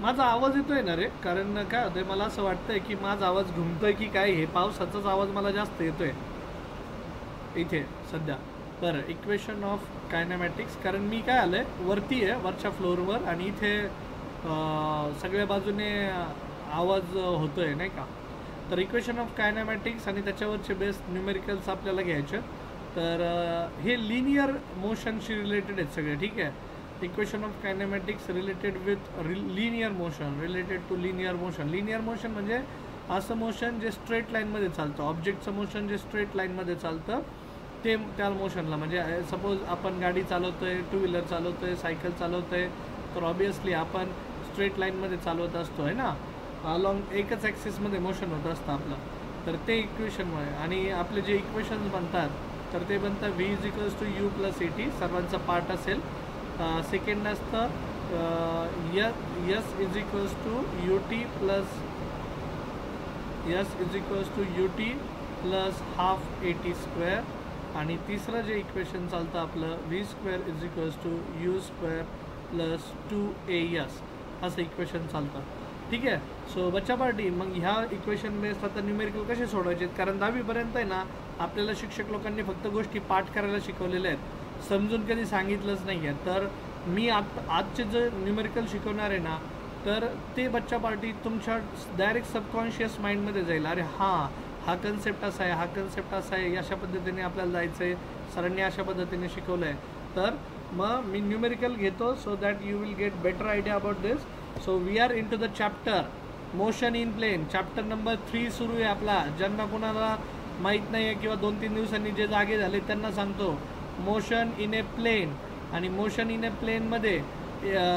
माझा आवाज येतोय ना रे? कारण काय होतंय, मला असं वाटतंय की माझा आवाज घुमतोय की काय, हे पावसाचाच आवाज मला जास्त येतोय इथे सध्या. बरं, इक्वेशन ऑफ कायनॅमॅटिक्स, कारण मी काय आलंय वरती आहे, वरच्या फ्लोअरवर, आणि इथे सगळ्या बाजूने आवाज होतोय नाही का. तर इक्वेशन ऑफ कायनॅमॅटिक्स आणि त्याच्यावरचे बेस्ट न्यूमेरिकल्स आपल्याला घ्यायचे. तर हे लिनियर मोशनशी रिलेटेड आहेत सगळे, ठीक आहे. Equation of kinematics related with linear motion, related to linear motion. Linear motion म्हणजे असं मोशन जे स्ट्रेट लाईनमध्ये चालतं, ऑब्जेक्टचं मोशन जे स्ट्रेट लाईनमध्ये चालतं ते त्या मोशनला, म्हणजे सपोज आपण गाडी चालवतोय, टू व्हीलर चालवतोय, सायकल चालवतोय, तर ऑब्वियसली आपण स्ट्रेट लाईनमध्ये चालवत असतो आहे ना, अलॉंग एकच ॲक्सिसमध्ये मोशन होत असतं आपलं. तर ते इक्वेशनमुळे, आणि आपले जे इक्वेशन्स बनतात तर ते बनतात v is equals to you plus a t, सर्वांचा पार्ट असेल. सेकंड असतं s is equals to U T plus s is equals to U T plus half a t square. आणि तिसरं जे इक्वेशन चालतं आपलं v square is equals to you square plus two a s, असं equation चालतं, ठीक आहे. So बच्चा पार्टी, मग ह्या इक्वेशन बेस्ड आता न्यूमेरिकल कसे सोडवायचे, कारण 10वीपर्यंत आहे ना आपल्याला शिक्षक लोकांनी फक्त गोष्टी पाठ करायला शिकवलेल्या आहेत, समजून कधी सांगितलंच नाही आहे. तर मी आजचे जे न्यूमेरिकल शिकवणार आहे ना, तर ते बच्चा पार्टी तुमच्या डायरेक्ट सबकॉन्शियस माइंडमध्ये जाईल. अरे हां, हा कन्सेप्ट असा आहे, हा कन्सेप्ट असा आहे, अशा पद्धतीने आपल्याला जायचं आहे, सरांनी अशा पद्धतीने शिकवलं आहे. तर मग मी न्यूमेरिकल घेतो so that you will get better idea about this. So we are into the chapter motion in plane. Chapter number 3 सुरू आहे आपला. ज्यांना कोणाला माहीत नाही आहे किंवा 2-3 दिवसांनी जे जागे झाले त्यांना सांगतो, मोशन इन ए प्लेन. आणि मोशन इन ए प्लेनमध्ये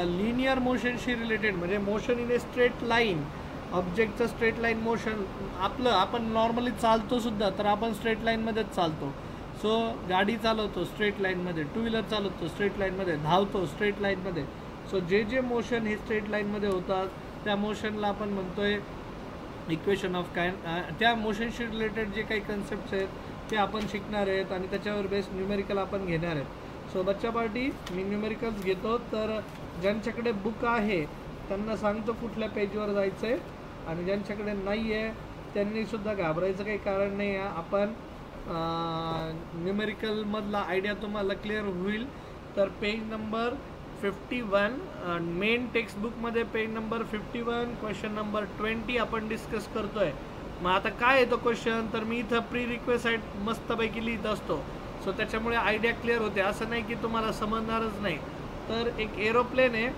लिनियर मोशनशी रिलेटेड, म्हणजे motion in a straight line, ऑब्जेक्टचं स्ट्रेट लाईन मोशन. आपण नॉर्मली चालतो सुद्धा तर आपण स्ट्रेट लाईनमध्येच चालतो. सो गाडी चालवतो स्ट्रेट लाईनमध्ये, टू व्हीलर चालवतो स्ट्रेट लाईनमध्ये, धावतो स्ट्रेट लाईनमध्ये. सो जे मोशन हे स्ट्रेट लाईनमध्ये होतात त्या मोशनला आपण म्हणतोय इक्वेशन ऑफ त्या मोशनशी रिलेटेड जे काही कन्सेप्ट्स आहेत ते आपण शिकणार आहेत आणि त्याच्यावर बेस्ट न्यूमेरिकल आपण घेणार आहेत. सो बच्चा पार्टी, मी न्यूमेरिकल्स घेतो. तर ज्यांच्याकडे बुक आहे त्यांना सांगतो कुठल्या पेजवर जायचं आहे, आणि ज्यांच्याकडे नाही आहे त्यांनीसुद्धा घाबरायचं काही कारण नाही आहे. आपण न्यूमेरिकलमधला आयडिया तुम्हाला क्लिअर होईल. तर पेज नंबर 51, मेन टेक्स्टबुकमध्ये पेज नंबर 51, क्वेश्चन नंबर 20 आपण डिस्कस करतो आहे. मग आता काय येतो क्वेश्चन, तर मी इथं प्री रिक्वेस्ट मस्तपैकी लिहित असतो. सो त्याच्यामुळे आयडिया क्लिअर होते, असं नाही की तुम्हाला समजणारच नाही. तर एक एरोप्लेन आहे,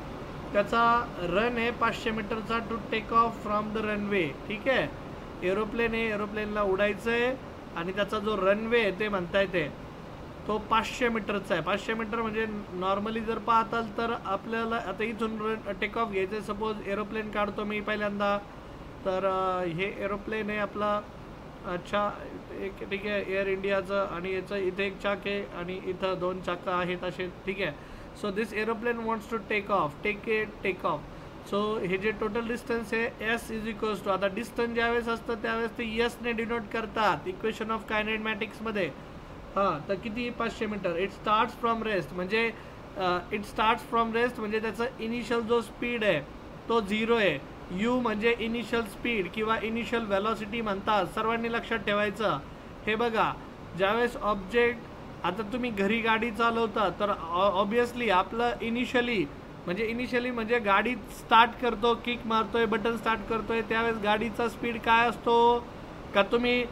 त्याचा रन आहे 500 मीटरचा, to take off from the runway, ठीक आहे. एरोप्लेन आहे, एरोप्लेनला उडायचं आहे, आणि त्याचा जो रनवे आहे ते म्हणता येते तो 500 मीटरचा आहे. 500 मीटर म्हणजे नॉर्मली जर पाहताल तर आपल्याला आता इथून टेक ऑफ घ्यायचं आहे. सपोज एरोप्लेन काढतो मी पहिल्यांदा, तर हे एरोप्लेन आहे आपला. अच्छा, एक ठीक आहे, एअर इंडियाचं, आणि याचं इथे एक चाक आहे आणि इथं 2 चाकं आहेत असे, ठीक आहे. So this aeroplane wants to take off. सो हे जे टोटल डिस्टन्स आहे एस इज इक्वल्स टू, आता डिस्टन्स ज्यावेळेस असतं त्यावेळेस ते यसने डिनोट करतात इक्वेशन ऑफ कायनेमॅटिक्समध्ये. हां, तर किती 500 मीटर. इट स्टार्ट्स फ्रॉम रेस्ट, म्हणजे म्हणजे त्याचा इनिशियल जो स्पीड आहे तो 0 आहे. यू म्हणजे इनिशियल स्पीड किंवा इनिशियल व्हेलॉसिटी म्हणतात, सर्वांनी लक्षात ठेवायचं. हे बघा, ज्यावेळेस ऑब्जेक्ट, आता तुम्ही घरी गाडी चालवता तर ऑब्वियसली आपलं इनिशियली म्हणजे गाडी स्टार्ट करतो, किक मारतोय, बटन स्टार्ट करतोय, त्यावेळेस गाडीचा स्पीड काय असतो. का तुम्ही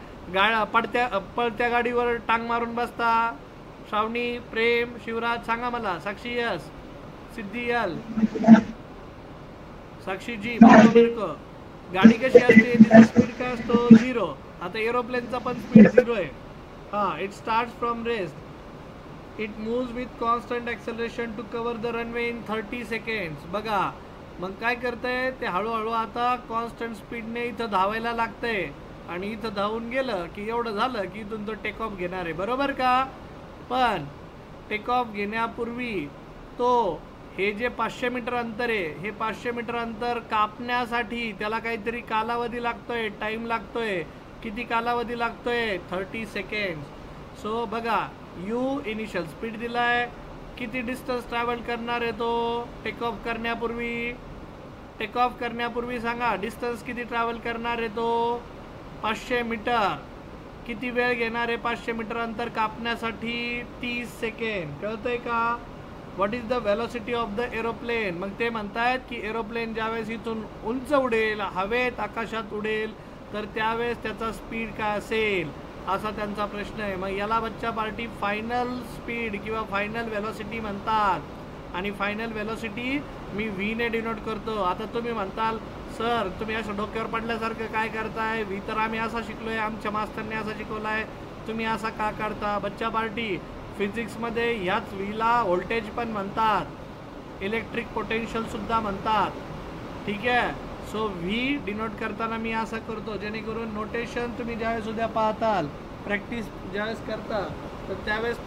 पळत्या गाडीवर टांग मारून बसता. श्रावणी, प्रेम, शिवराज सांगा मला. साक्षी यस, सिद्धी यल, साक्षी जी, गाडी कशी असते, तिचा स्पीड काय असतो 0. आता एरोप्लेनचा पण स्पीड 0 आहे. हां, it starts from rest. It moves with constant acceleration to cover the runway in 30 seconds. बघा, मग काय करतंय ते, हळूहळू आता कॉन्स्टंट स्पीडने इथं धावायला लागतंय, आणि इथं धावून गेलं की एवढं झालं की इथून तो टेक ऑफ घेणार आहे, बरोबर का. पण टेक ऑफ घेण्यापूर्वी तो हे जे 500 मीटर अंतर आहे, हे 500 मीटर अंतर कापण्यासाठी त्याला काहीतरी कालावधी लागतोय, टाईम लागतोय. किती कालावधी लागतोय, 30 सेकंड्स. सो बघा, यू इनिशियल स्पीड दिलाय, किती डिस्टन्स ट्रॅव्हल करणार आहे तो टेक ऑफ करण्यापूर्वी, टेक ऑफ करण्यापूर्वी सांगा डिस्टन्स किती ट्रॅव्हल करणार आहे तो 500 मीटर. किती वेळ घेणार आहे 500 मीटर अंतर कापण्यासाठी 30 सेकंड. कळतंय का? What is the velocity of the aeroplane. मग ते म्हणतायत की एरोप्लेन ज्यावेळेस इथून उंच उडेल, हवेत आकाशात उडेल, तर त्यावेळेस त्याचा स्पीड काय असेल असा त्यांचा प्रश्न आहे. मग याला बच्चा पार्टी फायनल स्पीड किंवा फायनल वेलोसिटी म्हणतात. आणि फायनल वेलोसिटी मी व्ही ने डिनोट करतो. आता तुम्ही म्हणताल सर तुम्ही असं डोक्यावर पडल्यासारखं काय करताय, व्ही तर आम्ही असा शिकलोय, आमच्या मास्तरने असा शिकवला आहे, तुम्ही असा का करता. बच्चा पार्टी फिजिक्समध्ये ह्याच व्हीला व्होल्टेज पण म्हणतात, इलेक्ट्रिक पोटेन्शियलसुद्धा म्हणतात. ठीक आहे. सो व्ही डिनोट करताना मी असं करतो जेणेकरून नोटेशन तुम्ही ज्यावेळेस उद्या पाहताल, प्रॅक्टिस ज्यावेळेस करता, तर त्यावेळेस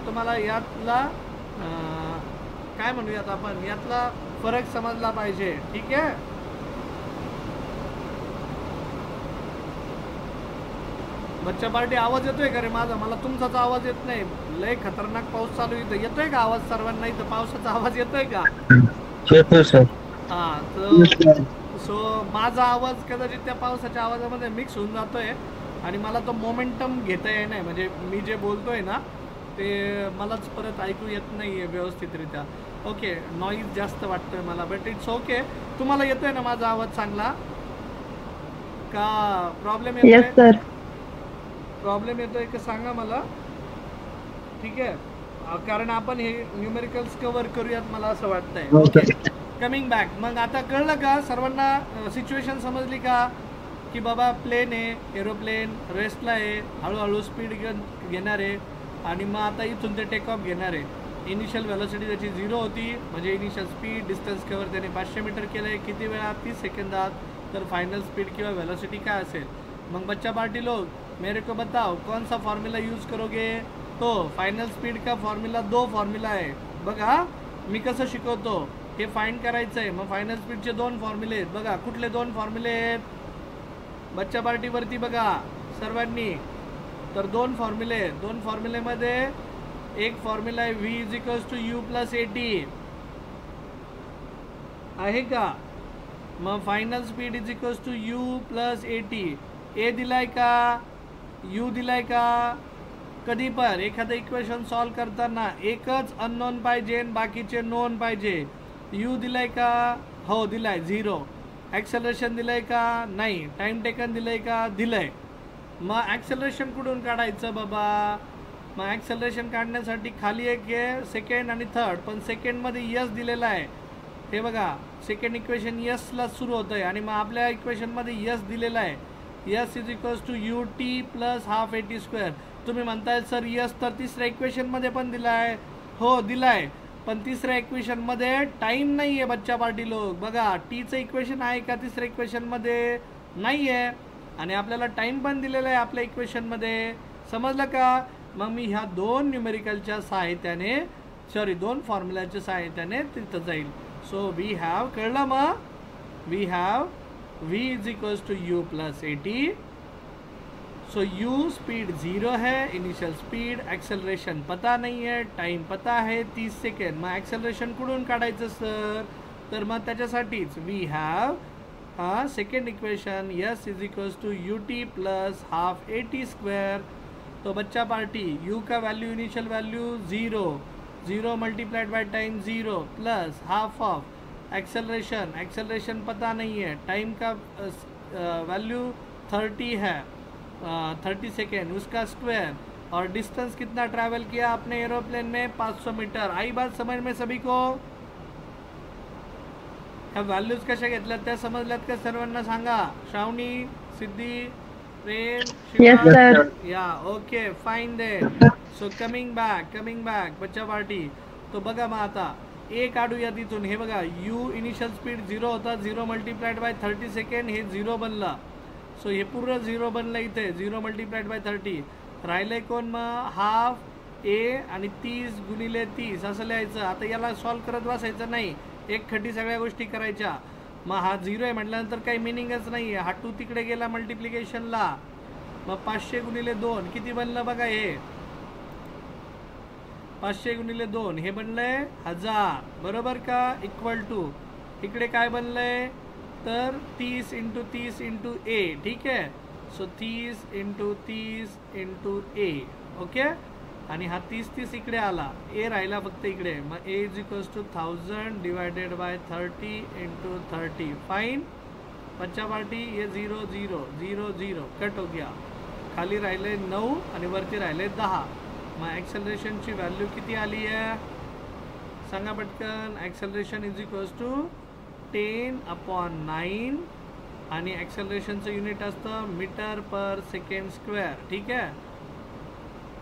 तुम्हाला यातला काय म्हणूयात आपण, यातला फरक समजला पाहिजे. ठीक आहे. बच्चा पार्टी आवाज येतोय का रे माझा? मला तुमचाच आवाज येत नाही. लय खतरनाक पाऊस चालू इथं. येतोय का आवाज सर्वांना इथं? पावसाचा आवाज येतोय का? येतोय सर. हा. सो माझा आवाज कदाचित त्या पावसाच्या आवाजामध्ये मिक्स होऊन जातोय आणि मला तो मोमेंटम घेता येत नाही. म्हणजे मी जे बोलतोय ना ते मलाच परत ऐकू येत नाही आहे व्यवस्थितरित्या. ओके. नॉईज जास्त वाटतोय मला, बट इट्स ओके. तुम्हाला येतोय ना माझा आवाज चांगला का? प्रॉब्लेम येतोय? प्रॉब्लेम येतोय का सांगा मला. ठीक आहे. कारण आपण हे न्यूमेरिकल्स कव्हर करूयात मला असं वाटतंय. ओके. Coming back. मग आता कळलं का सर्वांना? सिच्युएशन समजली का की बाबा प्लेन आहे, एरोप्लेन रेस्टला आहे, हळूहळू स्पीड घेणार आहे आणि मग आता इथून ते टेक ऑफ घेणार आहे. इनिशियल वेलोसिटी त्याची 0 होती, म्हणजे इनिशियल स्पीड डिस्टन्स कव्हर त्याने 500 मीटर केलं आहे. किती वेळात? 30 सेकंदात. तर फायनल स्पीड किंवा वेलोसिटी काय असेल? मग बच्चा पार्टी लोग मेरे को बताओ कौन सा फॉर्म्यूला यूज करोगे. तो फायनल स्पीड का फॉर्म्यूला 2 फॉर्म्यूला आहे. बघा मी कसं शिकवतो हे फाइंड करायचं आहे. मग फायनल स्पीडचे 2 फॉर्म्युले आहेत. बघा कुठले 2 फॉर्म्युले आहेत बच्चा पार्टीवरती बघा सर्वांनी. तर 2 फॉर्म्युले आहेत. 2 फॉर्म्युलेमध्ये एक फॉर्म्युला आहे V is equals to you plus AT आहे का. मग final speed is equals to you plus AT. A दिलाय का, यू दिलाय का. कधी पण एखादं इक्वेशन सॉल्व करताना एकच अननोन पाहिजे आणि बाकीचे नोन पाहिजे. यू दिलाय का? हो दिलाय 0. ॲक्सेलरेशन दिलंय का? नाही. टाइम टेकन दिलंय का? दिलंय. मग ॲक्सेलरेशन कुठून काढायचं बाबा? मग ॲक्सेलरेशन काढण्यासाठी खाली एक आहे सेकंड आणि थर्ड, पण सेकंडमध्ये यस दिलेला आहे. हे बघा सेकंड इक्वेशन यसला सुरू होतं आहे आणि मग आपल्या इक्वेशनमध्ये यस दिलेला आहे. S is equals to U T plus half eighty square. तुम्ही म्हणताय सर यस तर तिसऱ्या इक्वेशनमध्ये पण दिला आहे. हो दिलाय, पण तिसऱ्या इक्वेशनमध्ये टाईम नाही आहे बच्चा पार्टी लोक. बघा टीचं इक्वेशन आहे का तिसऱ्या इक्वेशनमध्ये? नाही आहे. आणि आपल्याला टाईम पण दिलेला आहे आपल्या इक्वेशनमध्ये. समजलं का? मग मी ह्या 2 न्यूमेरिकलच्या सहाय्याने 2 फॉर्म्युलाच्या सहाय्याने तिथं जाईल. सो वी हॅव कळलं. मग we have v is equals to you plus a t. So u speed 0 है, इनिशियल स्पीड. एक्सेलरेशन पता नहीं है, टाइम पता है 30 सेकंड. मग एक्सेलरेशन कुठून काढायचं सर? तर मग त्याच्यासाठीच we have second equation s is equals to U T plus half eighty square. तो बच्चा पार्टी यू का value initial value 0 multiplied by time 0 plus half of acceleration पता नहीं है, टाइम का वैल्यू 30 है 30 सेकेंड, उसका स्क्वायर. और डिस्टेंस कितना ट्रैवल किया आपने एरोप्लेन में? 500 मीटर. आई बात समझ में सभी को? ह्या व्हॅल्यूज कशा घेतल्यात त्या समजल्यात का सर्वांना? सांगा. श्रावणी, सिद्धी, प्रेम, शिवा. या okay fine then. So coming back बच्चा पार्टी. तो बघा मग आता ए काढूया तिथून. हे बघा यू इनिशियल स्पीड 0 होता, 0 मल्टीप्लाइड बाय 30 सेकंड, हे 0 बनला. सो हे पूर्ण 0 बनलं इथे. 0 मल्टीप्लाइड बाय 30 राहिलंय कोण? मग हाफ ए आणि 30 गुणिले 30 असं लिहायचं. आता याला सॉल्व करत बसायचं नाही, एक खटी सगळ्या गोष्टी करायच्या. मग हा 0 आहे म्हटल्यानंतर काही मिनिंगच नाही आहे. हा 2 तिकडे गेला मल्टिप्लिकेशनला. मग 500 गुणिले 2 किती बनलं बघा. हे 500 गुणिले 2 हे बनलंय 1000. बरोबर का? इक्वल टू इकडे काय बनलंय तर 30 × 30 × a, ठीक आहे. So 30 × 30 × a, okay. आणि हा 30 इकडे आला, ए राहिला फक्त इकडे, मग a = 1000 / 30 × 30. फाइन बच्चा पार्टी. ये 0 0 0 0 कट हो गया. खाली राहिले 9 आणि वरती राहिले 10. मग ॲक्सेलरेशनची व्हॅल्यू किती आली आहे सांगा पटकन. ॲक्सेलरेशन = 10/9 आणि ॲक्सेलरेशनचं युनिट असतं मीटर/सेकंड², ठीक है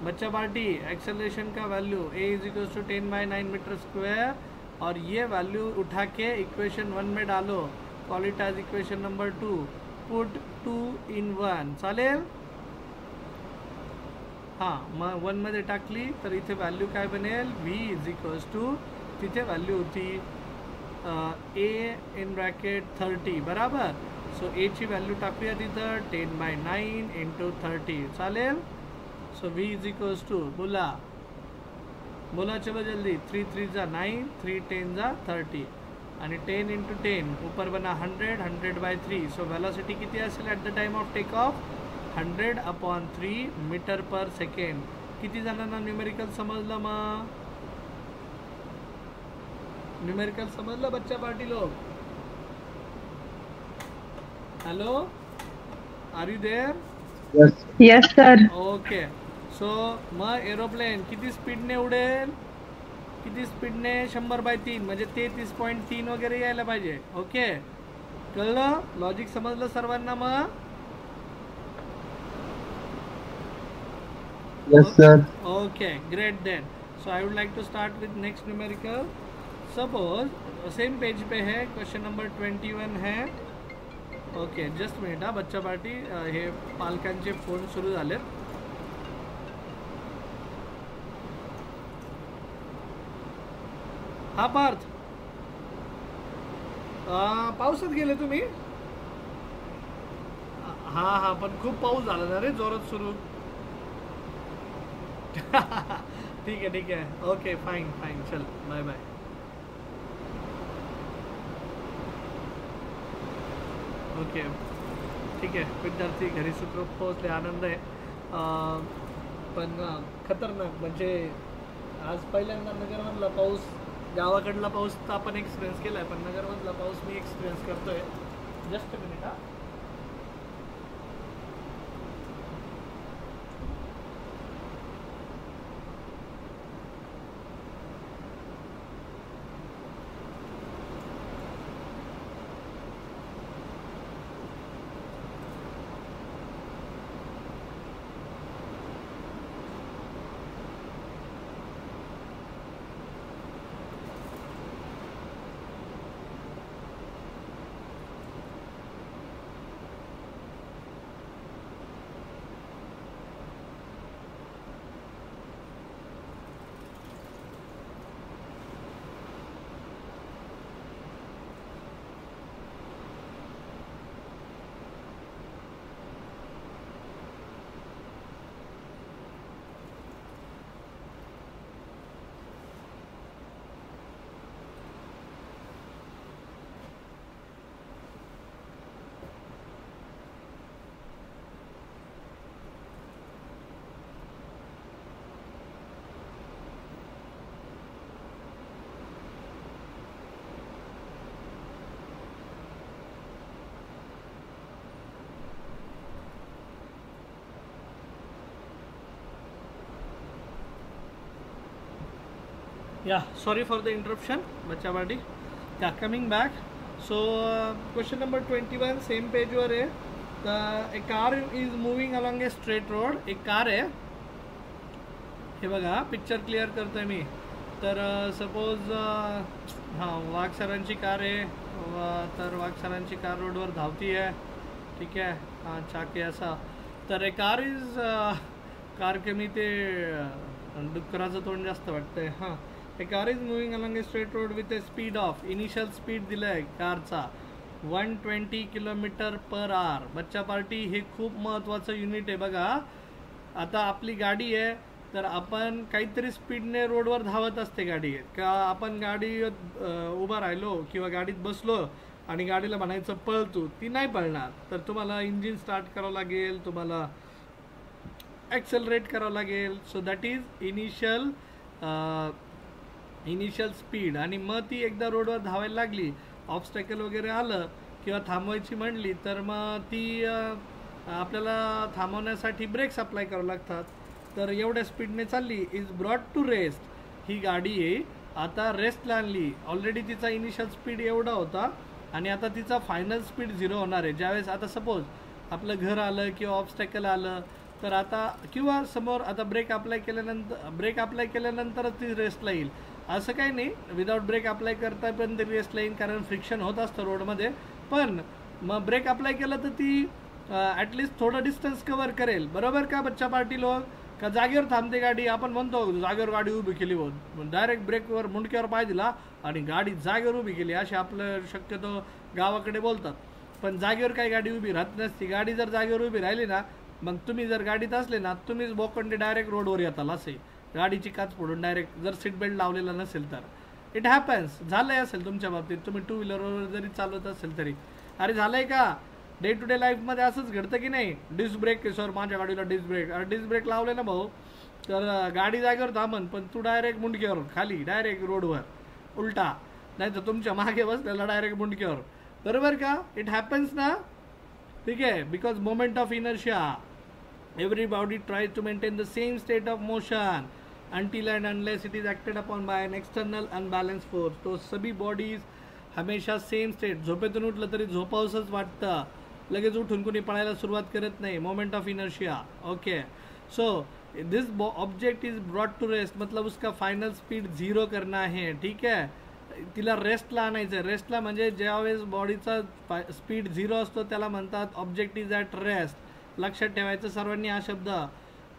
बच्चा पार्टी. एक्सेलरेशन का वैल्यू a = 10/9 मीटर², और ये वैल्यू उठा के इक्वेशन 1 में डालो. Call it as equation number 2. Put 2 in 1. चालेल. हां, मग 1 मध्ये टाकली तर इथे व्हॅल्यू काय बनेल. v = तिथे व्हॅल्यू होती a 30 बराबर. सो a ची व्हॅल्यू टाकूया तिथं 10/9 × 30. चालेल. सो v = बोला चलो जल्दी. 3 3 = 9, 3 10 = 30 आणि 10 × 10 ऊपर बना 100, 100/3. सो वेलोसिटी किती असेल at the time of take off 100/3 मीटर/सेकंड. किती जणांना न्यूमेरिकल समजलं मग. न्यूमेरिकल समजलं बच्चा पार्टी लोग. Hello, are you there. Yes sir. Okay. So मग एरोप्लेन किती स्पीडने उडेल. किती स्पीडने 100/3 म्हणजे 33.3 वगैरे यायला पाहिजे. ओके, कळलं. लॉजिक समजलं सर्वांना मग. Yes sir. Okay, great then. So I would like to start with next numerical. Suppose same page पे है, क्वेश्चन नंबर 21 है. ओके, जस्ट मिनिट हा बच्चा पार्टी. हे पालकांचे फोन सुरू झालेत. हा पार्थ, पावसात गेले तुम्ही. हां हां, पण खूप पाऊस झाला ना रे, जोरात सुरू. ठीक आहे ठीक आहे. ओके, फाईन फाईन, चल बाय बाय. ओके ठीक आहे. विद्यार्थी घरी सुखरूप पोहोचले, आनंद आहे. पण खतरनाक म्हणजे आज पहिल्यांदा नगरमधला पाऊस, गावाकडला पाऊस तर आपण एक्सपिरियन्स केला आहे, पण नगरमधला पाऊस मी एक्सपिरियन्स करतो आहे. जस्ट अ मिनिट हा. Yeah, sorry for the interruption, बच्चा party. Yeah, coming back. So question number 21, same page वर आहे. A car is moving along a straight road. एक कार आहे, हे बघा पिक्चर क्लिअर करतोय मी. तर सपोज हां, वाघ सरांची कार आहे. तर वाघ सरांची कार रोडवर धावती आहे, ठीक आहे. हां, चाके असा. तर ए कार इज कार कमी ते डुक्कराचं तोंड जास्त वाटतंय. हां, a car is moving along a straight road with a speed of, initial speed दिलं आहे कारचा 120 km/h. बच्चा पार्टी, हे खूप महत्त्वाचं युनिट आहे बघा. आता आपली गाडी आहे, तर आपण काहीतरी स्पीडने रोडवर धावत असते गाडी, का आपण गाडी उभा राहिलो किंवा गाडीत बसलो आणि गाडीला म्हणायचं पळ तू, ती नाही पळणार. तर तुम्हाला इंजिन स्टार्ट करावं लागेल, तुम्हाला ॲक्सेलरेट करावं लागेल. So that is initial speed. आणि मग ती एकदा रोडवर धावायला लागली, ऑब्स्टॅकल वगैरे आलं किंवा थांबवायची म्हणली, तर मग ती आपल्याला थांबवण्यासाठी ब्रेक्स अप्लाय करावे लागतात. तर एवढ्या स्पीडने चालली, इज ब्रॉट टू रेस्ट. ही गाडी आहे आता रेस्टला आणली. ऑलरेडी तिचा इनिशियल स्पीड एवढा होता आणि आता तिचा फायनल स्पीड 0 होणार आहे. ज्यावेळेस आता सपोज आपलं घर आलं किंवा ऑब्स्टॅकल आलं, तर आता किंवा समोर आता ब्रेक अप्लाय केल्यानंतरच ती रेस्टला येईल. असं काही नाही, विदाऊट ब्रेक अप्लाय करता पण ती रेस्टला येईल, कारण फ्रिक्शन होत असतं रोडमध्ये. पण मग ब्रेक अप्लाय केलं तर ती ॲटलिस्ट थोडं डिस्टन्स कव्हर करेल. बरोबर का बच्चा पार्टी लोक? का जागेवर थांबते गाडी, आपण म्हणतो जागेवर गाडी उभी केली होत, डायरेक्ट ब्रेकवर मुंडक्यावर पाय दिला आणि गाडी जागेवर उभी केली, असे आपलं शक्यतो गावाकडे बोलतात. पण जागेवर काही गाडी उभी राहत नसती. गाडी जर जागेवर उभी राहिली ना, मग तुम्ही जर गाडीत असले ना, तुम्हीच बोकंडे डायरेक्ट रोडवर येताल. असे गाडीची काच फोडून डायरेक्ट, जर सीट बेल्ट लावलेला नसेल तर. It happens. झालंय असेल तुमच्या बाबतीत, तुम्ही 2 व्हीलरवर जरी चालवत असेल तरी. अरे झालंय का? डे टू डे लाईफमध्ये असंच घडतं की नाही? डिस्क ब्रेक सर, माझ्या गाडीला डिस्क ब्रेक. अरे डिस्क ब्रेक लावले ना भाऊ, तर गाडी जागेवर थांबन, पण तू डायरेक्ट मुंडक्यावर खाली, डायरेक्ट रोडवर उलटा, नाही तर तुमच्या मागे बसलेला डायरेक्ट मुंडक्यावर. बरोबर का? इट हॅपन्स ना. ठीक आहे. Because moment of inertia, everybody tries to maintain the same state of motion until and unless it is acted upon by an external unbalanced force. तो सभी बॉडीज हमेशा सेम स्टेट. झोपेतून उठलं तरी झोपावसंच वाटतं, लगेच उठून कुणी पळायला सुरुवात करत नाही. Moment of inertia. Okay. So this object is brought to rest, मतलब उसका फायनल स्पीड 0 करना है. ठीक आहे. तिला रेस्टला आणायचं. रेस्टला म्हणजे ज्यावेळेस बॉडीचा स्पीड 0 असतो त्याला म्हणतात ऑब्जेक्ट इज ॲट रेस्ट. लक्षात ठेवायचं सर्वांनी हा शब्द.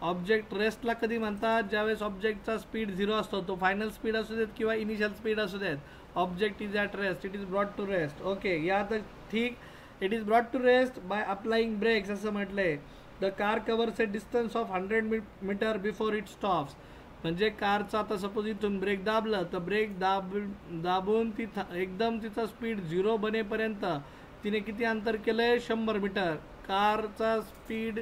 ऑब्जेक्ट रेस्टला कधी म्हणतात? ज्यावेळेस ऑब्जेक्टचा स्पीड 0 असतो, तो फायनल स्पीड असू देत किंवा इनिशियल स्पीड असू देत. Object is at rest, it is brought to rest. Okay. या तर ठीक. It is brought to rest by applying brakes असं म्हटलंय. The car covers a distance of 100 metre before it stops. म्हणजे कारचा आता सपोज इथून ब्रेक दाबलं, तर ब्रेक दाबून ती एकदम तिचा स्पीड 0 बनेपर्यंत तिने किती अंतर केलंय? 100 मीटर. कारचा स्पीड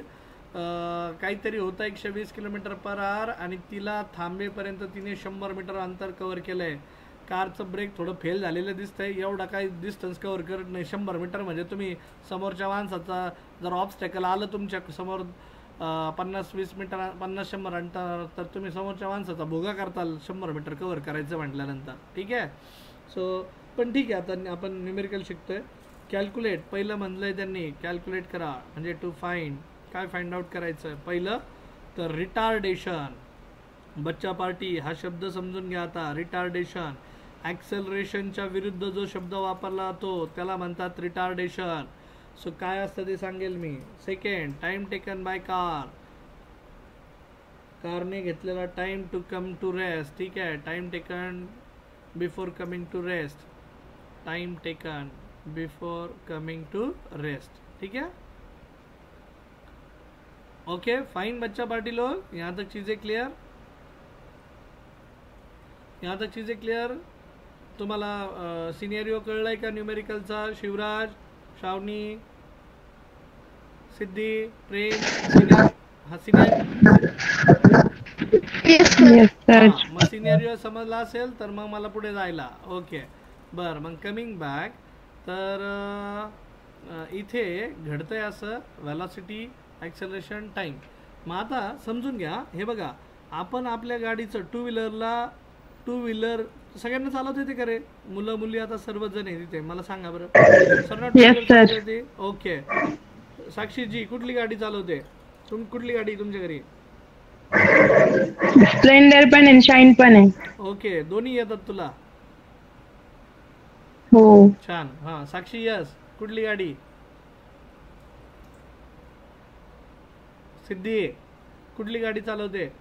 काहीतरी होता 120 km/h आणि तिला थांबेपर्यंत तिने 100 मीटर अंतर कव्हर केलंय. कारचं ब्रेक थोडं फेल झालेलं दिसतंय, एवढा काही डिस्टन्स कव्हर करत नाही. 100 मीटर म्हणजे तुम्ही समोरच्या माणसाचा जर ऑब्स्टॅकल आलं तुमच्या समोर 50-20 मीटर 50-100 अंतर, तर तुम्ही समोरच्या माणसाचा भोगा करताल 100 मीटर कव्हर करायचं म्हटल्यानंतर. ठीक आहे. सो पण ठीक आहे, आता आपण न्यूमेरिकल शिकतोय. कॅल्क्युलेट पहिलं म्हणलंय त्यांनी, कॅल्क्युलेट करा म्हणजे टू फाइंड. काय फाइंड आउट करायचं पहिलं? तर रिटार्डेशन. बच्चा पार्टी हा शब्द समजून घ्या आता. रिटार्डेशन. ॲक्सेलरेशनच्या विरुद्ध जो शब्द वापरला जातो त्याला म्हणतात रिटार्डेशन. सो काय असतं ते सांगेल मी. Second, time taken by car. कारने घेतलेला time to come to rest. ठीक आहे. Time taken before coming to rest. Time taken before coming to rest. ठीक है. ओके फाइन बच्चा पार्टी लोग, यहाँ तक चीज़ें क्लियर? यहाँ तक चीज़ें क्लियर? तुम्हाला सिनेरियो कळलाय का न्यूमेरिकलचा? शिवराज, श्रावणी, सिद्धी, प्रेम, मग सिनेरियो समजला असेल तर मग मला पुढे जायला. ओके बरं. मग कमिंग बॅक, तर इथे घडतंय असं व्हेलॉसिटी, ॲक्सेलरेशन, टाइम. मग आता समजून घ्या. हे बघा, आपण आपल्या गाडीचं टू व्हीलर सगळ्यांना चालवता येते का रे? मुलं मुली आता सर्वजण आहे तिथे, मला सांगा बरं. सर्व. ओके. साक्षीजी कुठली गाडी चालवते? कुठली गाडी तुमच्या घरी? स्प्लेंडर पण आहे, शाईन पण आहे. ओके, दोन्ही येतात तुला? हो. छान. हा साक्षी, यस. कुठली गाडी? सिद्धी कुठली गाडी चालवते?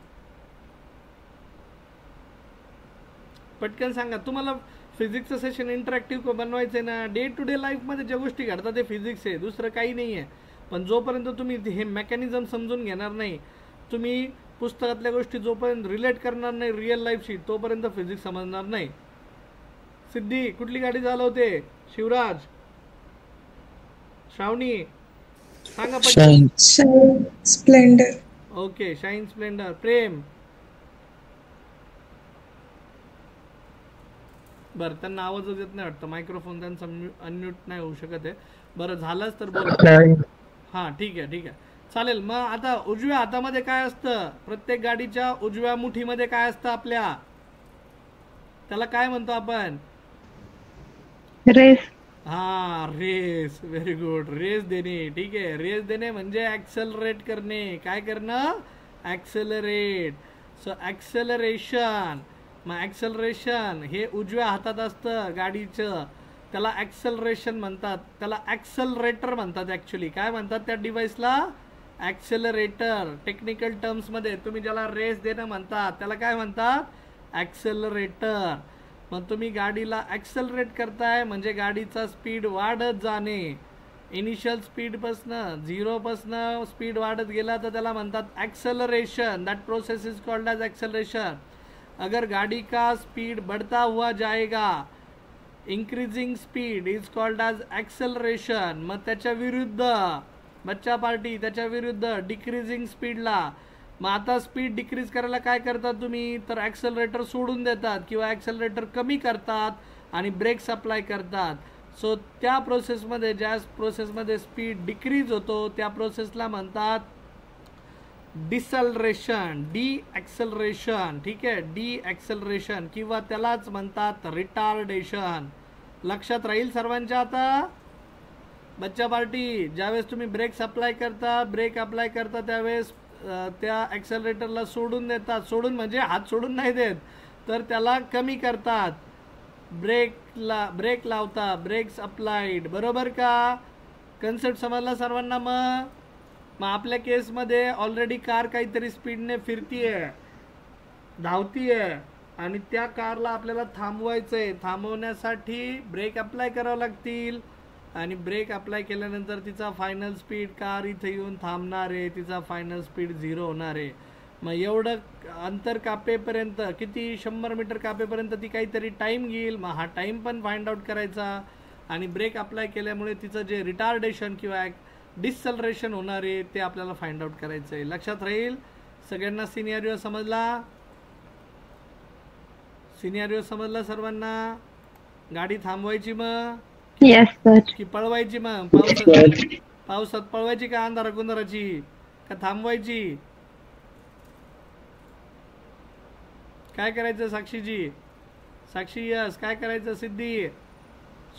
पटकन सांगा. तुम्हाला फिजिक्सचं सेशन इंटरॅक्टिव्ह बनवायचं आहे ना. डे टू डे लाईफमध्ये ज्या गोष्टी घडतात ते फिजिक्स आहे, दुसरं काही नाही आहे. पण जोपर्यंत तुम्ही हे मेकॅनिझम समजून घेणार नाही, तुम्ही पुस्तकातल्या गोष्टी जोपर्यंत रिलेट करणार नाही रिअल लाईफशी तोपर्यंत फिजिक्स समजणार नाही. सिद्धी कुठली गाडी चालवते? शिवराज, श्रावणी सांगा पटकन. Splendor. Okay, Shine Splendor. Prem? बरं, त्यांना आवाजच येत नाही वाटतं, मायक्रोफोन त्यांचा अनम्यूट नाही होऊ शकत आहे. बरं, झालंच तर बोला. हां, ठीक आहे, ठीक आहे, चालेल. मग आता उजव्या हातामध्ये काय असतं? प्रत्येक गाडीच्या उजव्या मुठीमध्ये काय असतं आपल्या? त्याला काय म्हणतो आपण? रेस. हा, रेस. Very good. रेस देणे. ठीक आहे, रेस देणे म्हणजे ॲक्सेलरेट करणे. काय करणं? ॲक्सेलरेट. So acceleration. मग ॲक्सेलरेशन हे उजव्या हातात असतं गाडीचं, त्याला ॲक्सेलरेशन म्हणतात. त्याला ॲक्सेलरेटर म्हणतात ॲक्च्युली. काय म्हणतात त्या डिव्हाइसला? ॲक्सेलरेटर. टेक्निकल टर्म्समध्ये तुम्ही ज्याला रेस देणं म्हणतात त्याला काय म्हणतात? ॲक्सेलरेटर. मग तुम्ही गाडीला ॲक्सेलरेट करताय म्हणजे गाडीचा स्पीड वाढत जाणे. इनिशियल स्पीडपासनं 0पासनं स्पीड वाढत गेला तर त्याला म्हणतात acceleration. That process is called as acceleration. अगर गाड़ी का स्पीड बढ़ता हुआ जाएगा, increasing speed is called as acceleration. मग त्याच्या विरुद्ध बच्चा पार्टी, त्याच्या विरुद्ध डिक्रीजिंग स्पीडला. मग आता स्पीड डिक्रीज करायला काय करतात तुम्ही? तर ॲक्सेलरेटर सोडून देतात किंवा ॲक्सेलरेटर कमी करतात आणि ब्रेक्स अप्लाय करतात. सो त्या प्रोसेसमध्ये, ज्या प्रोसेसमध्ये स्पीड डिक्रीज होतो त्या प्रोसेसला म्हणतात डिसलरेशन, डी ॲक्सेलरेशन. ठीक आहे, डी ॲक्सेलरेशन किंवा त्यालाच म्हणतात रिटार्डेशन. लक्षात राहील सर्वांच्या? आता बच्चा पार्टी, ज्यावेळेस तुम्ही ब्रेक अप्लाय करता त्यावेळेस त्या ॲक्सेलरेटरला सोडून देतात. सोडून म्हणजे हात सोडून नाही देत, तर त्याला कमी करतात. ब्रेक लावता, ब्रेक्स अप्लाइड. बरोबर का? कन्सेप्ट समजला सर्वांना? मग आपल्या केसमध्ये ऑलरेडी कार काहीतरी स्पीडने फिरतीये, धावतीये आणि त्या कारला आपल्याला थांबवायचं आहे. थांबवण्यासाठी ब्रेक अप्लाय करावं लागतील आणि ब्रेक अप्लाय केल्यानंतर तिचा फायनल स्पीड, कार इथे येऊन थांबणार आहे, तिचा फायनल स्पीड 0 होणार आहे. मग एवढं अंतर कापेपर्यंत, किती 100 मीटर कापेपर्यंत ती काहीतरी टाईम घेईल. मग हा टाईम पण फाइंड आउट करायचा आणि ब्रेक अप्लाय केल्यामुळे तिचं जे रिटार्डेशन किंवा डिसलरेशन होणार आहे ते आपल्याला फाइंड आउट करायचं आहे. लक्षात राहील सगळ्यांना? सिनेरिओ समजला? सिनेरिओ समजला सर्वांना? गाडी थांबवायची मग? Yes sir. की पळवायची? मग पावसात पळवायची का अंधारा गुंधाराची, का थांबवायची? काय करायचं साक्षीजी? साक्षी यस. काय करायचं सिद्धी,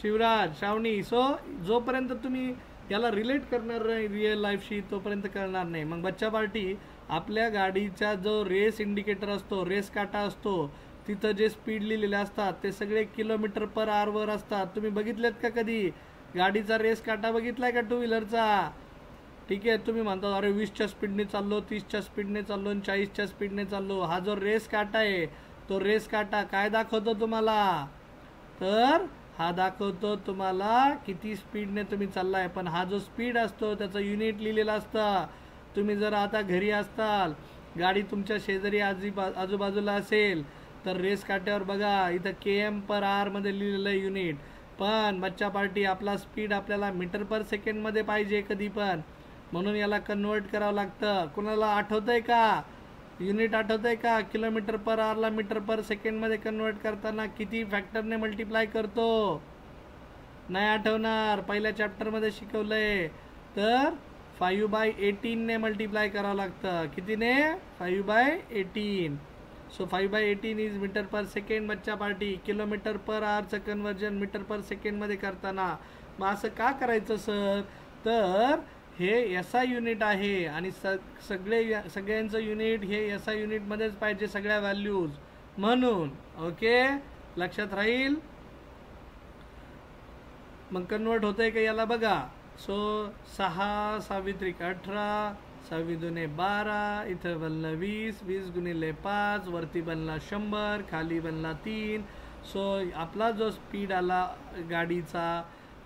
शिवराज, श्रावणी? सो जोपर्यंत तुम्ही याला रिलेट करणार नाही रिअल लाईफशी तोपर्यंत करणार नाही. मग बच्चा पार्टी, आपल्या गाडीचा जो रेस इंडिकेटर असतो, रेस काटा असतो, तिथं जे स्पीड लिहिलेले असतात ते सगळे km/h वर असतात. तुम्ही बघितलेत का कधी गाडीचा रेस काटा? बघितलाय का टू व्हीलरचा? ठीक आहे, तुम्ही म्हणता अरे 20च्या स्पीडने चाललो, 30च्या स्पीडने चाललो, 40च्या स्पीडने चाललो. हा जो रेस काटा आहे तो रेस काटा काय दाखवतो तुम्हाला? तर हा दाखवतो तुम्हाला किती स्पीडने तुम्ही चाललाय. पण हा जो स्पीड असतो त्याचं युनिट लिहिलेलं असतं. तुम्ही जर आता घरी असताल, गाडी तुमच्या शेजारी आजूबाजूला असेल तर रेस काट्यावर बघा इथं km/h मध्ये लिहिलेलं युनिट. पण बच्चा पार्टी, आपला स्पीड आपल्याला मीटर/सेकंड मध्ये पाहिजे कधी पण, म्हणून याला कन्वर्ट करावं लागतं. कुणाला आठवतंय का? युनिट आठवतंय का? km/h ला मीटर/सेकंड मध्ये कन्वर्ट करताना किती फॅक्टरने मल्टिप्लाय करतो? नाही आठवणार, पहिल्या चॅप्टरमध्ये शिकवलंय. तर 5/18 ने मल्टिप्लाय करावं लागतं. कितीने? 5/18. So 5/18 is metre per second. बच्चा पार्टी, km/h चं कन्वर्जन मीटर/सेकंड मध्ये करताना मग असं का करायचं सर? तर हे SI युनिट आहे आणि सगळ्यांचं युनिट हे SI युनिटमध्येच पाहिजे, सगळ्या व्हॅल्यूज म्हणून. ओके, लक्षात राहील? मग कन्वर्ट होतंय का याला बघा. सो 6 × 18, 6 × 2 12, इथं बनलं 20, 20 × 5, वरती बनला 100, खाली बनला 3. सो आपला जो स्पीड आला गाडीचा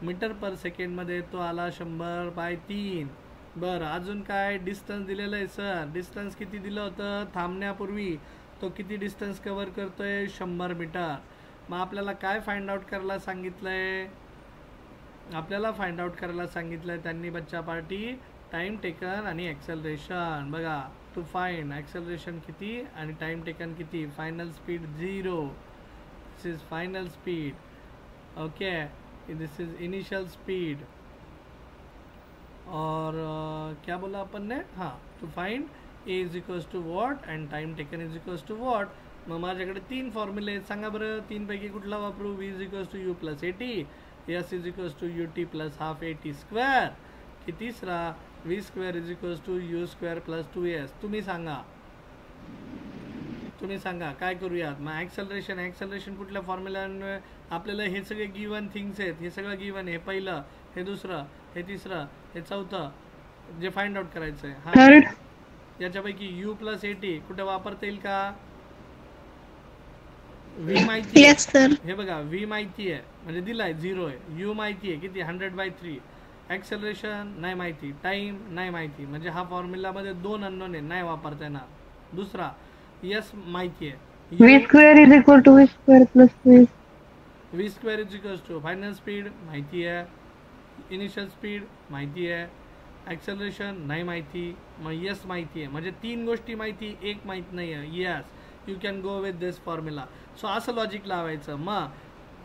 मीटर/सेकंड मध्ये तो आला 100/3. बरं, अजून काय डिस्टन्स दिलेलं आहे सर. डिस्टन्स किती दिलं होतं थांबण्यापूर्वी? तो किती डिस्टन्स कव्हर करतोय? 100 मीटर. मग आपल्याला काय फाइंड आउट करायला सांगितलंय? आपल्याला फाइंड आउट करायला सांगितलंय त्यांनी बच्चा पार्टी टाइम टेकन आणि ॲक्सेलरेशन. बघा, टू फाइंड ॲक्सेलरेशन किती आणि टाइम टेकन किती. Final speed 0. This is final speed. Okay, this is initial speed. और क्या बोला अपन ने? हाँ, to find A is equals to what and time taken is equals to what. मग माझ्याकडे 3 फॉर्म्युले आहेत. सांगा बरं, 3 पैकी कुठला वापरू? V is equals to you plus A T, S is equals to U T plus half eighty square, की तिसरा V square is equals to you square plus 2s. तुम्ही सांगा काय करूयात. मग ॲक्सेलरेशन कुठल्या फॉर्म्युला? आपल्याला हे सगळे गिवन थिंग्स आहेत. हे सगळं गिवन आहे. पहिलं, हे दुसरं, हे तिसरं, हे चौथं जे फाइंड आउट करायचं आहे. हा, याच्यापैकी यू प्लस एटी कुठे वापरता येईल का? व्ही माहिती आहे. हे बघा, व्ही माहिती आहे म्हणजे दिलाय 0 आहे. यू माहिती आहे किती? 100/3. ॲक्सेलरेशन नाही माहिती, टाइम नाही माहिती, म्हणजे हा फॉर्म्युलामध्ये 2 अननोन आहे, नाही वापरता येणार. दुसरा, यस माहिती आहे. V square is equal to V square plus 2s. V square is equals to final speed माहिती आहे, इनिशियल स्पीड माहिती आहे, ॲक्सेलरेशन नाही माहिती, मग यस माहिती आहे. म्हणजे 3 गोष्टी माहिती, एक माहीत नाही आहे. Yes, you can go with this formula. So असं लॉजिक लावायचं. मग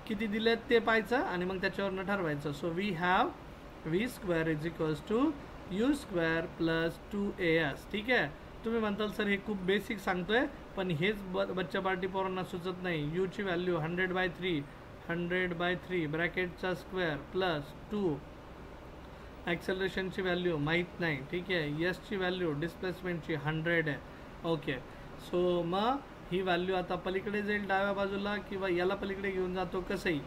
किती दिलेत ते पाहायचं आणि मग त्याच्यावरनं ठरवायचं. So we have V square is equals to you square plus 2as. ठीक आहे. तुम्ही म्हणताल सर हे खूप बेसिक सांगतोय, पण हेच बच्चा पार्टी पोरांना सुचत नाही. यूची व्हॅल्यू 100/3 ब्रॅकेटचा स्क्वेअर प्लस 2. ॲक्सेलरेशनची व्हॅल्यू माहीत नाही. ठीक आहे. यसची व्हॅल्यू डिस्प्लेसमेंटची 100 आहे. ओके, सो मग ही व्हॅल्यू आता पलीकडे जाईल डाव्या बाजूला किंवा याला पलीकडे घेऊन जातो कसंही.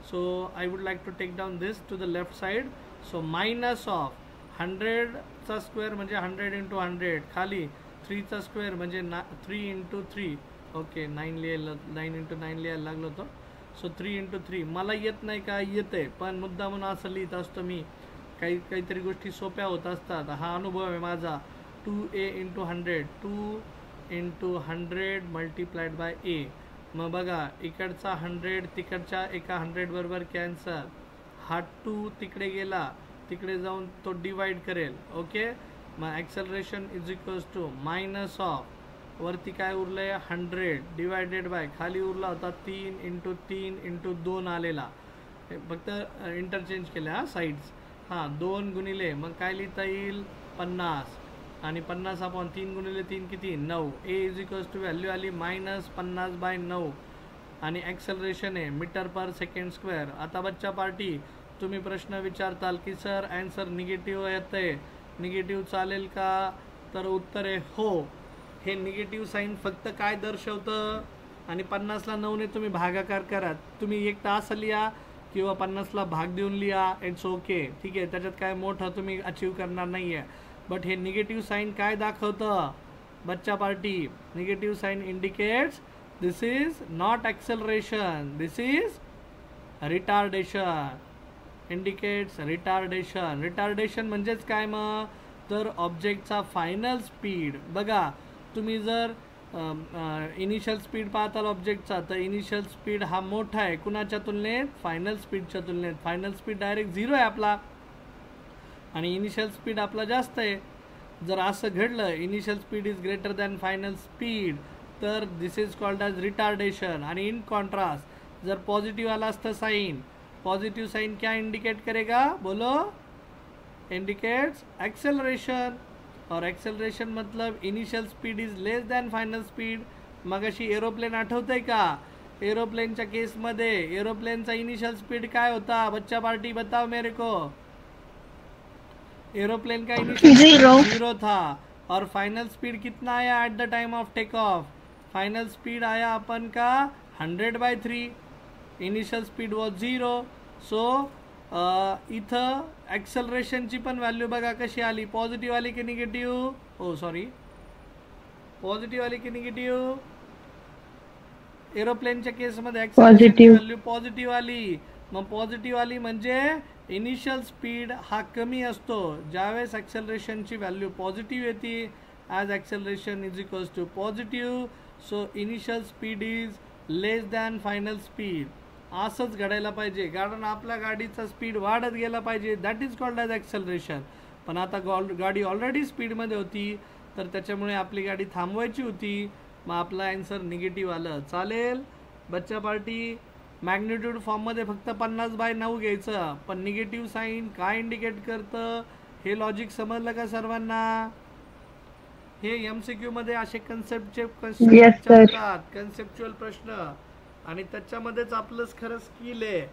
So I would like to take down this to the left side. So minus of 100चा स्क्वेअर म्हणजे 100 × 100, खाली 3चा स्क्वेअर म्हणजे 3 × 3. ओके, 9 × 9 लिहायला लागलो होतो. सो 3 × 3 मला येत नाही का? येते, पण मुद्दा म्हणून असं लिहित असतो मी. काहीतरी गोष्टी सोप्या होत असतात. हा अनुभव आहे माझा. 2a × 100, 2 × 100 multiplied by a. मग बघा, इकडचा 100 तिकडच्या एका 100 बरोबर कॅन्सल. हा 2 तिकडे गेला, तिकडे जाऊन तो डिवाइड करेल. ओके, मग acceleration is equals to minus of वरती काय उरलंय 100 डिवायडेड बाय खाली उरला होता 3 × 3 × 2 आलेला. फक्त इंटरचेंज केल्या हा साईड्स. हां, 2 गुणिले मग काय लिहिता येईल 50 आणि 50/3 × 3 किती 9. ए इज इक्वल्स टू व्हॅल्यू आली -50/9 आणि ॲक्सेलरेशन आहे मीटर पर सेकंड स्क्वेअर. आता बच्चा पार्टी तुम्ही प्रश्न विचारताल की सर ॲन्सर निगेटिव्ह येतंय, निगेटिव्ह चालेल का? तर उत्तर आहे हो. हे निगेटिव्ह साईन फक्त काय दर्शवतं? आणि 50ला 9ने तुम्ही भागाकार करा. तुम्ही एक तास लिहा किंवा 50ला भाग देऊन लिहा, इट्स ओके. ठीक आहे, त्याच्यात काय मोठं तुम्ही अचीव करणार नाही आहे. बट हे निगेटिव्ह साईन काय दाखवतं बच्चा party? Negative sign indicates this is not acceleration, this is retardation. Indicates retardation. Retardation म्हणजेच काय मग? तर ऑब्जेक्टचा फायनल स्पीड. बघा, तुम्ही जर इनिशियल स्पीड पाहताल ऑब्जेक्टचा, तर इनिशियल स्पीड हा मोठा आहे कुणाच्या तुलनेत? फायनल स्पीडच्या तुलनेत. फायनल स्पीड डायरेक्ट 0 आहे आपला आणि इनिशियल स्पीड आपला जास्त आहे. जर असं घडलं initial speed is greater than final speed, तर दिस इज कॉल्ड ॲज रिटार्डेशन. आणि इन कॉन्ट्रास्ट जर पॉझिटिव्ह आला असतं साईन, पॉजिटिव साइन क्या इंडिकेट करेगा? बोलो. Indicates acceleration. और एक्सेलरेशन मतलब initial speed is less than final speed. मगाशी एरोप्लेन आठवतंय का? एरोप्लेनच्या केसमध्ये एरोप्लेनचा इनिशियल स्पीड काय होता बच्चा पार्टी? बताओ मेरे को. एरोप्लेन का इनिशियल 0 था और फाइनल स्पीड कितना आया at the time of take off? Final speed आया अपन का 100/3. Initial speed was 0. सो इथं ॲक्सेलरेशनची पण व्हॅल्यू बघा कशी आली, पॉझिटिव्ह आली की निगेटिव्ह? हो सॉरी, पॉझिटिव्ह आली की निगेटिव्ह? एरोप्लेनच्या केसमध्ये ॲक्सेलरेशनची व्हॅल्यू पॉझिटिव्ह आली. मग पॉझिटिव्ह आली म्हणजे इनिशियल स्पीड हा कमी असतो. ज्यावेळेस ॲक्सेलरेशनची व्हॅल्यू पॉझिटिव्ह येते as acceleration is equals to positive, so initial speed is less than final speed. असंच घडायला पाहिजे, कारण आपल्या गाडीचा स्पीड वाढत गेला पाहिजे. That is called as acceleration. पण आता गाडी ऑलरेडी स्पीडमध्ये होती, तर त्याच्यामुळे आपली गाडी थांबवायची होती. मग आपला आन्सर निगेटिव्ह आलं. चालेल बच्चा पार्टी. मॅग्निट्यूड फॉर्ममध्ये फक्त 50/9 घ्यायचं, पण निगेटिव्ह साईन काय इंडिकेट करतं हे लॉजिक समजलं का सर्वांना? हे MCQ मध्ये असे कन्सेप्टचे विचारतात, कन्सेप्च्युअल प्रश्न, आणि त्याच्यामध्येच आपलं खरं स्किल आहे.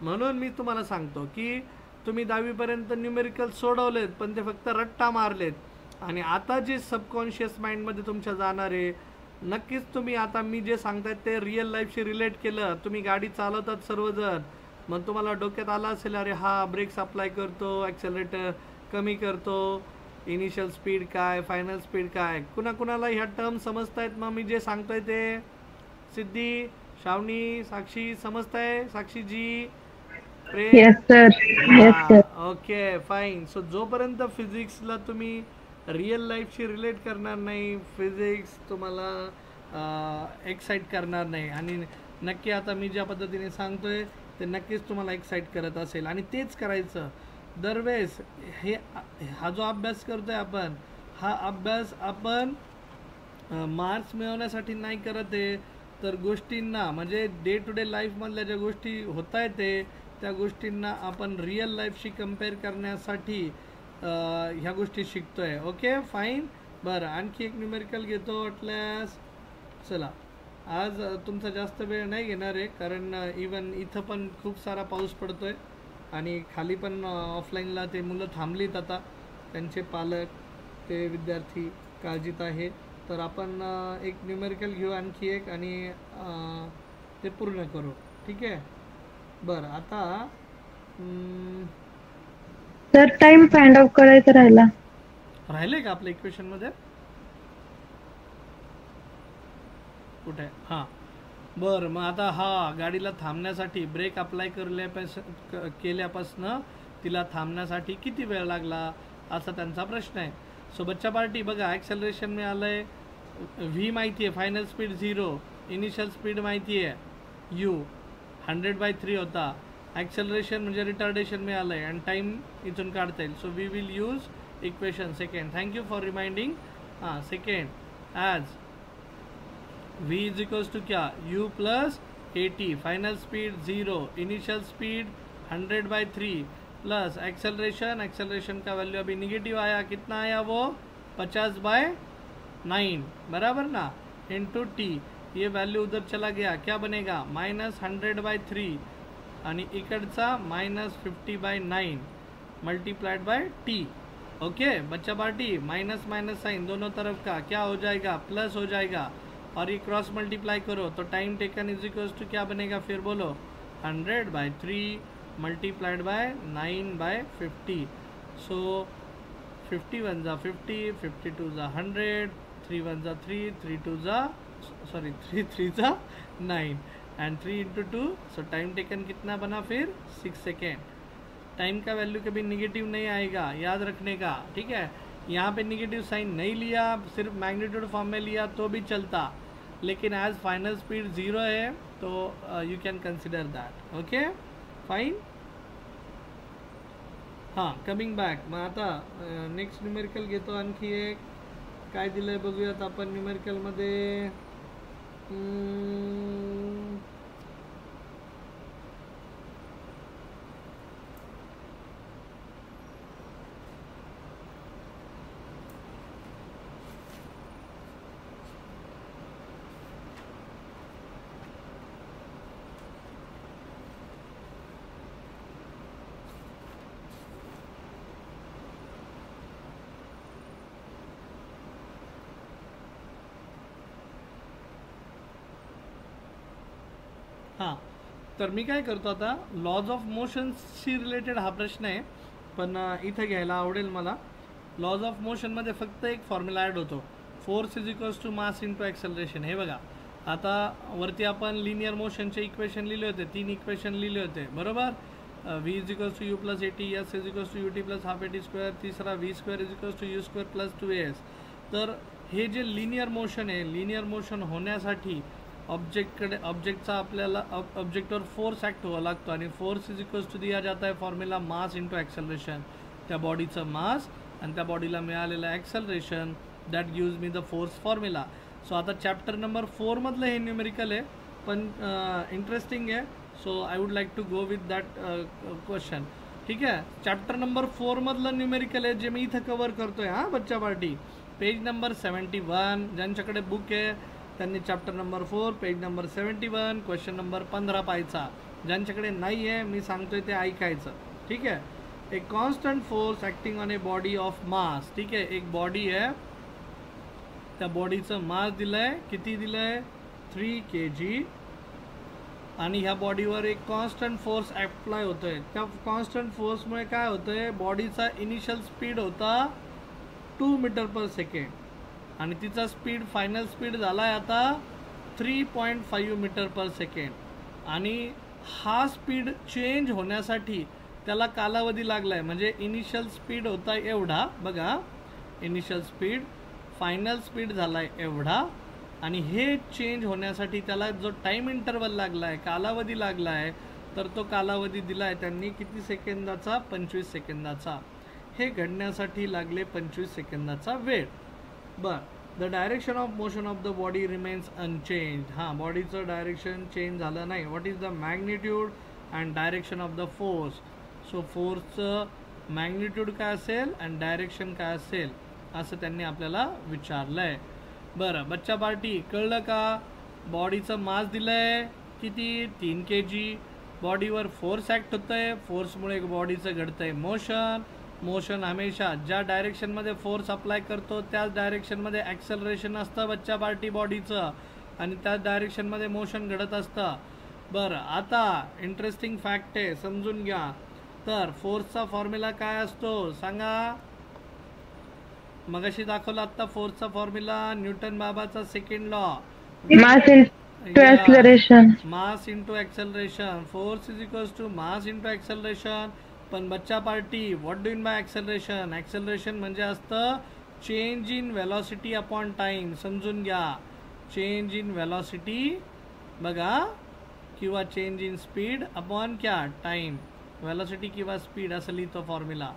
म्हणून मी तुम्हाला सांगतो की तुम्ही 10वीपर्यंत न्यूमेरिकल सोडवलेत, पण ते फक्त रट्टा मारलेत. आणि आता जे सबकॉन्शियस माइंडमध्ये तुमच्या जाणार आहे, नक्कीच तुम्ही आता मी जे सांगतायत ते रिअल लाईफशी रिलेट केलं. तुम्ही गाडी चालवतात सर्वजण, मग तुम्हाला डोक्यात आलं असेल, अरे हा ब्रेक्स अप्लाय करतो, ॲक्सेलरेटर कमी करतो, इनिशियल स्पीड काय, फायनल स्पीड काय. कुणाकुणाला ह्या टर्म समजतायत मग मी जे सांगतोय ते? सिद्धी, श्रावणी, साक्षी समजताय? Sakshi ji, Yes sir. Yes sir. Okay fine. So जोपर्यंत फिजिक्सला तुम्ही रिअल लाईफशी रिलेट करणार नाही, फिजिक्स तुम्हाला एक्साईट करणार नाही. आणि नक्की आता मी ज्या पद्धतीने सांगतोय ते नक्कीच तुम्हाला एक्साईट करत असेल, आणि तेच करायचं दरवेळेस. हा जो अभ्यास करतोय आपण, हा अभ्यास आपण मार्क्स मिळवण्यासाठी नाही करत आहे, तर गोष्टींना म्हणजे डे टू डे लाईफमधल्या ज्या गोष्टी होत आहेत त्या गोष्टींना आपण रिअल लाईफशी कम्पेअर करण्यासाठी ह्या गोष्टी शिकतोय. Okay fine. बरं, आणखी एक न्यूमेरिकल घेतो वाटल्यास. चला, आज तुमचा जास्त वेळ नाही घेणार आहे, कारण इवन इथं पण खूप सारा पाऊस पडतोय, आणि खाली पण ऑफलाईनला ते मुलं थांबलीत आता, त्यांचे पालक, ते विद्यार्थी काळजीत आहे. तर आपण एक न्यूमेरिकल घेऊ आणखी एक, आणि ते पूर्ण करू. ठीक आहे. बरं, आता सर टाइम फाइंड आउट करायचं राहिलंय का आपल्या इक्वेशनमध्ये? कुठे? हां, बरं. मग आता हा गाडीला थांबण्यासाठी ब्रेक अप्लाय केल्यापासनं तिला थांबण्यासाठी किती वेळ लागला, असा त्यांचा प्रश्न आहे. सो बच्चा पार्टी बघा, ॲक्सेलरेशन मिळालं आहे, व्ही माहिती आहे, फायनल स्पीड 0, इनिशियल स्पीड माहिती आहे u 100/3 होता, ॲक्सेलरेशन म्हणजे रिटार्डेशन मिळालं आहे, आणि टाईम इथून काढता येईल. So we will use equation second. Thank you for reminding. हां, second as v is equals to क्या, u plus 80, final speed 0, initial speed 100/3 plus acceleration का वैल्यू अभी निगेटिव आया, कितना आया वो 50/9, बराबर ना, इंटू टी. ये वैल्यू उधर चला गया, क्या बनेगा -100/3, आणि इकडचा -50/9 मल्टीप्लाइड बाय टी. ओके बच्चा पार्टी, माइनस माइनस साइन दोनों तरफ का क्या हो जाएगा, प्लस हो जाएगा, और ये क्रॉस मल्टीप्लाई करो तो time taken is equals to क्या बनेगा, फिर बोलो 100/3 मल्टीप्लाइड बाय 9/50. सो 50 1 जा 50, 52 जा 100, 3 1 जा 3, 3 2 जा 3 3 जा 9, end 3 into 2. So time taken कितना बना फिर 6 सेकेंड. टाइम का वैल्यू कभी निगेटिव नहीं आएगा, याद रखने का. ठीक है, यहाँ पे निगेटिव साइन नहीं लिया, सिर्फ मैग्नीट्यूड फॉर्म में लिया तो भी चलता, लेकिन एज फाइनल स्पीड 0 है तो you can consider that. Okay fine. हां, कमिंग बॅक. मग आता नेक्स्ट न्यूमेरिकल घेतो आणखी एक. काय दिलंय बघूयात आपण न्यूमेरिकलमध्ये. हां, तर मी काय करतो आता, लॉज ऑफ मोशनशी रिलेटेड हा प्रश्न आहे, पण इथं घ्यायला आवडेल मला. लॉज ऑफ मोशनमध्ये फक्त एक फॉर्म्युला ॲड होतो, force is equals to mass into acceleration. हे बघा, आता वरती आपण लिनियर मोशनचे इक्वेशन लिहिले होते, 3 इक्वेशन लिहिले होते बरोबर. v is equals to you plus A T, S is equals to U T plus half eighty square, तिसरा v square is equals to you square plus 2as. तर हे जे लिनियर मोशन आहे, लिनियर मोशन होण्यासाठी ऑब्जेक्टचा आपल्याला ऑब्जेक्टवर फोर्स ॲक्ट व्हावा लागतो आणि फोर्स इज इक्वल्स टू दिया जाता है फॉर्म्युला मास इंटू ॲक्सेलरेशन. त्या बॉडीचं मास आणि त्या बॉडीला मिळालेलं acceleration, that gives me the force formula. So आता चॅप्टर नंबर 4 मधलं हे न्यूमेरिकल आहे पण इंटरेस्टिंग आहे. So I would like to go with that question. ठीक आहे, चॅप्टर नंबर 4 मधलं न्यूमेरिकल आहे जे मी इथं कवर करतोय. हां बच्चा पार्टी, पेज नंबर 71. ज्यांच्याकडे बुक आहे त्यांनी chapter number 4 page number 71 question number 15 पाहायचा. ज्यांच्याकडे नाही आहे मी सांगतोय ते ऐकायचं. ठीक आहे. A constant force acting on a body of mass. ठीक आहे, एक बॉडी आहे, त्या बॉडीचं मास दिलं आहे, किती दिलं आहे 3 kg, आणि ह्या बॉडीवर एक कॉन्स्टंट फोर्स ॲप्लाय होतो आहे. त्या कॉन्स्टंट फोर्समुळे काय होतं आहे, बॉडीचा इनिशियल स्पीड होता 2 मीटर पर सेकंड आणि तिचा स्पीड फायनल स्पीड झाला आहे आता 3.5 मीटर पर सेकंड. आणि हा स्पीड चेंज होण्यासाठी त्याला कालावधी लागला आहे. म्हणजे इनिशियल स्पीड होता एवढा बघा, इनिशियल स्पीड, फायनल स्पीड झाला आहे एवढा, आणि हे चेंज होण्यासाठी त्याला जो टाईम इंटरवल लागला आहे, कालावधी लागला आहे, तर तो कालावधी दिला आहे त्यांनी किती सेकंदाचा, 25 सेकंदाचा. हे घडण्यासाठी लागले 25 सेकंदाचा वेळ. बर, the direction of motion of the body remains unchanged. हां, बॉडीचं डायरेक्शन चेंज झालं नाही. What is the magnitude and direction of the force. So फोर्सचं मॅग्निट्यूड काय असेल आणि डायरेक्शन काय असेल असं त्यांनी आपल्याला विचारलं आहे. बरं बच्चा पार्टी, कळलं का. बॉडीचं मास दिलं आहे किती 3 kg, बॉडीवर फोर्स ॲक्ट होतं आहे, फोर्समुळे बॉडीचं घडतं आहे मोशन. मोशन हमेशा ज्या डायरेक्शनमध्ये फोर्स अप्लाय करतो त्याच डायरेक्शनमध्ये ॲक्सेलरेशन असतं बच्चा पार्टी बॉडीचं, आणि त्याच डायरेक्शनमध्ये मोशन घडत असतं. बरं, आता इंटरेस्टिंग फॅक्ट आहे, समजून घ्या. तर फोर्सचा फॉर्म्युला काय असतो सांगा. मगाशी दाखवला आत्ता फोर्सचा फॉर्म्युला, न्यूटन बाबाचा second law, mass into acceleration. Mass into acceleration. Force is equals to mass into acceleration. पण बच्चा party, what do in by acceleration. Acceleration म्हणजे असतं change in velocity upon time. समजून घ्या, चेंज इन व्हेलॉसिटी बघा, किंवा change in speed upon क्या time. Velocity किंवा स्पीड असं लिहितो फॉर्म्युला.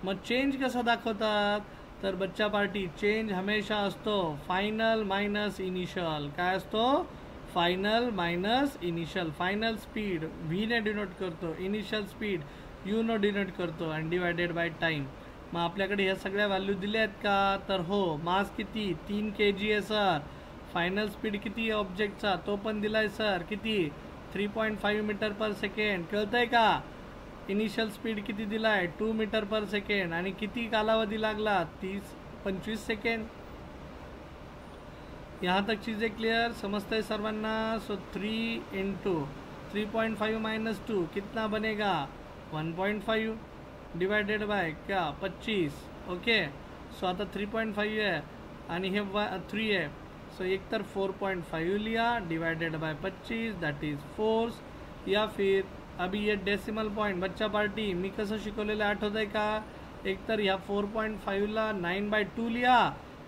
मग चेंज कसा दाखवतात, तर बच्चा पार्टी चेंज हमेशा असतो फायनल मायनस इनिशियल. काय असतो, final minus initial. Final speed V ने डिनोट करतो, initial speed you know denote करतो, अँड डिवायडेड बाय टाईम. मग आपल्याकडे ह्या सगळ्या व्हॅल्यू दिल्या आहेत का, तर हो. मास किती 3 kg आहे सर. फायनल स्पीड किती आहे ऑब्जेक्टचा, तो पण दिलाय सर, किती 3.5 मीटर पर सेकंड. कळतंय का. इनिशियल स्पीड किती दिला आहे 2 मीटर पर सेकंड, आणि किती कालावधी लागला 25 सेकंड. यहाँ तक चीज़ें क्लियर, समझते हैं सर्वांना. सो 3 इंटू 3.5 माइनस 2 कितना बनेगा 1.5 डिवाइडेड बाय क्या 25. ओके, सो आता 3.5 है आणि हे 3 है. सो एक तर 4.5 लिया divided by 25, that is force. या फिर अभी ये डेसिमल पॉइंट बच्चा पार्टी मी कसं शिकवलेलं आठवत आहे का. एक तर ह्या 4.5ला 9/2 लिया,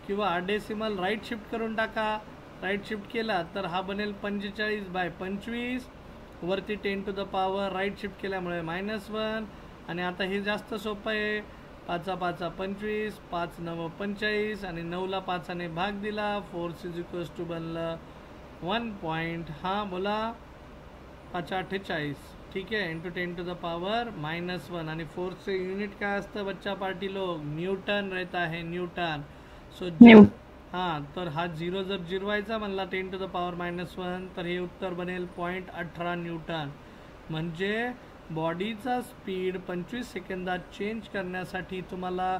किंवा डेसिमल राईट शिफ्ट करून टाका. राईट शिफ्ट केला तर हा बनेल 45/25, वरती 10 to the power right shift केल्यामुळे -1. आणि आता हे जास्त सोपं आहे. 5 5 25, 5 9 45, आणि 9ला 5ने भाग दिला. फोर्स इज इक्वल्स टू बनलं 1 पॉइंट. हां बोला 5 8 48. ठीक आहे, इंटू 10 टू द पॉवर -1. आणि फोर्सचे युनिट काय असतं बच्चा पार्टी लोग, न्यूटन रहता है, न्यूटन. सो हां, तर हा 0 जर जिरवायचा म्हणला 10 टू द पॉवर -1, तर हे उत्तर बनेल 0.18 न्यूटन. म्हणजे बॉडीचा स्पीड 25 सेकंदात चेंज करण्यासाठी तुम्हाला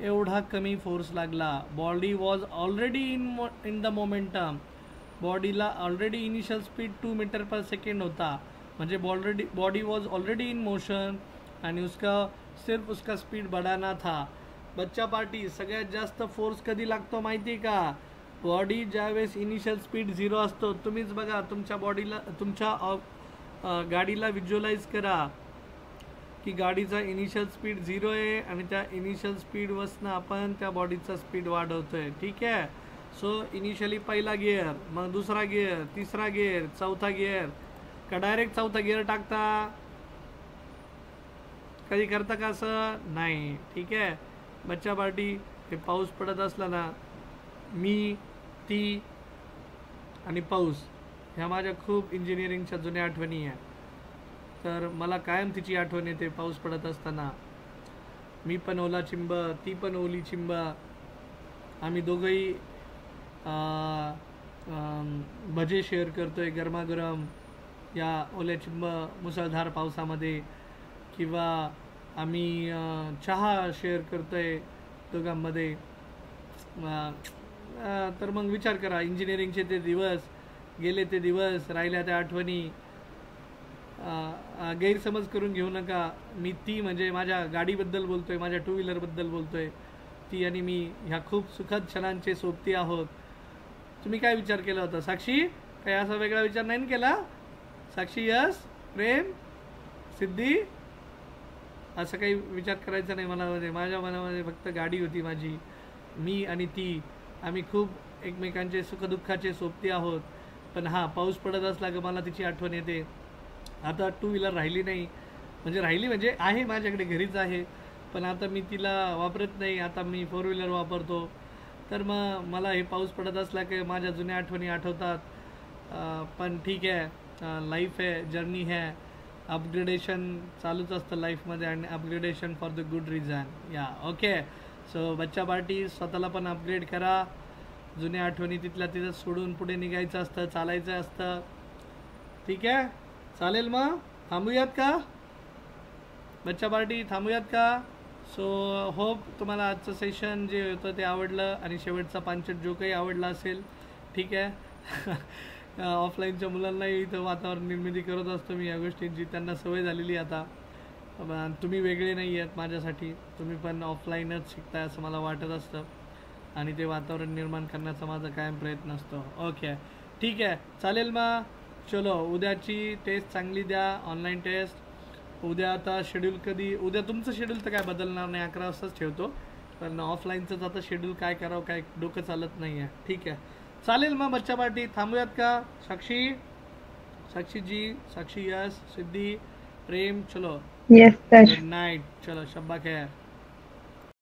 एवढा कमी फोर्स लागला. Body was already in the momentum. बॉडीला ऑलरेडी इनिशियल स्पीड 2 मीटर पर सेकंड होता, म्हणजे body was already in motion, आणि सिर्फ उसका स्पीड बढ़ाना था. बच्चा पार्टी, सगळ्यात जास्त फोर्स कधी लागतो माहिती का, बॉडी ज्यावेळेस इनिशियल स्पीड 0 असतो, तुम्हीच बघा तुमच्या बॉडीला, तुमच्या गाडीला व्हिज्युअलाइज करा की गाडीचा इनिशियल स्पीड 0 आहे आणि त्या इनिशियल स्पीडवरनं आपण त्या बॉडीचा स्पीड वाढवतोय. ठीक आहे. सो इनिशियली पहिला गिअर, मग दुसरा गिअर, तिसरा गिअर, चौथा गिअर, का डायरेक्ट चौथा गिअर टाकता? कधी करता का असं? नाही. ठीक आहे. बच्चा पार्टी, हे पाऊस पडत असला ना, मी, ती आणि पाऊस ह्या माझ्या खूप इंजिनिअरिंगच्या जुन्या आठवणी आहे. तर मला कायम तिची आठवण येते पाऊस पडत असताना. मी पण ओला चिंब, ती पण ओली चिंब, आम्ही दोघंही भजे शेअर करतोय गरमागरम या ओल्या चिंब मुसळधार पावसामध्ये, किंवा आम्ही चहा शेअर करतोय दोघांमध्ये. तर मग विचार करा, इंजिनिअरिंगचे ते दिवस गेले, ते दिवस राहिल्या त्या आठवणी. गैरसमज करून घेऊ नका. मी ती म्हणजे माझ्या गाडीबद्दल बोलतोय, माझ्या टू व्हीलरबद्दल बोलतोय. ती आणि मी ह्या खूप सुखद क्षणांचे सोबती आहोत. तुम्ही काय विचार केला होता साक्षी? काही असा वेगळा विचार नाही केला? साक्षी, यस, प्रेम, सिद्धी, असं काही विचार करायचा नाही मनामध्ये. माझ्या मनामध्ये फक्त गाडी होती माझी, मी आणि ती. आम्ही खूप एकमेकांचे सुखदुःखाचे सोबती आहोत. पण हां, पाऊस पडत असला की मला तिची आठवण येते. आता टू व्हीलर राहिली नाही, म्हणजे आहे माझ्याकडे, घरीच आहे, पण आता मी तिला वापरत नाही. आता मी 4 व्हीलर वापरतो. तर मग मला हे पाऊस पडत असला की माझ्या जुन्या आठवणी आठवतात. पण ठीक आहे, लाईफ आहे, जर्नी आहे, अपग्रेडेशन चालूच असतं लाईफमध्ये, आणि upgradation for the good reason. या ओके. सो बच्चा पार्टी, स्वतःला पण अपग्रेड करा. जुन्या आठवणी तिथल्या तिथं सोडून पुढे निघायचं असतं, चालायचं असतं. ठीक आहे, चालेल. मग थांबूयात का बच्चा पार्टी? थांबूयात का? सो होप तुम्हाला आजचं सेशन जे होतं ते आवडलं, आणि शेवटचा पांचट जोकही आवडला असेल. ठीक आहे. ऑफलाईनच्या मुलांनाही इथं वातावरण निर्मिती करत असतो मी या गोष्टींची, त्यांना सवय झालेली आता. तुम्ही वेगळे नाही आहेत माझ्यासाठी, तुम्ही पण ऑफलाईनच शिकताय असं मला वाटत असतं, आणि ते वातावरण निर्माण करण्याचा माझा कायम प्रयत्न असतो. ओके, ठीक आहे, चालेल. मग चलो, उद्याची टेस्ट चांगली द्या, ऑनलाईन टेस्ट. उद्या आता शेड्यूल कधी, उद्या तुमचं शेड्यूल तर काय बदलणार नाही, 11 वाजताच ठेवतो. पण ऑफलाईनचंच आता शेड्यूल काय करावं, काय डोकं चालत नाही आहे. ठीक आहे, चालेल. मग बच्चा पार्टी थांबूयात का? साक्षीजी, साक्षी, यस, सिद्धी, प्रेम, चलो, यस सर. गुड नाईट, चलो, शब्बा खैर.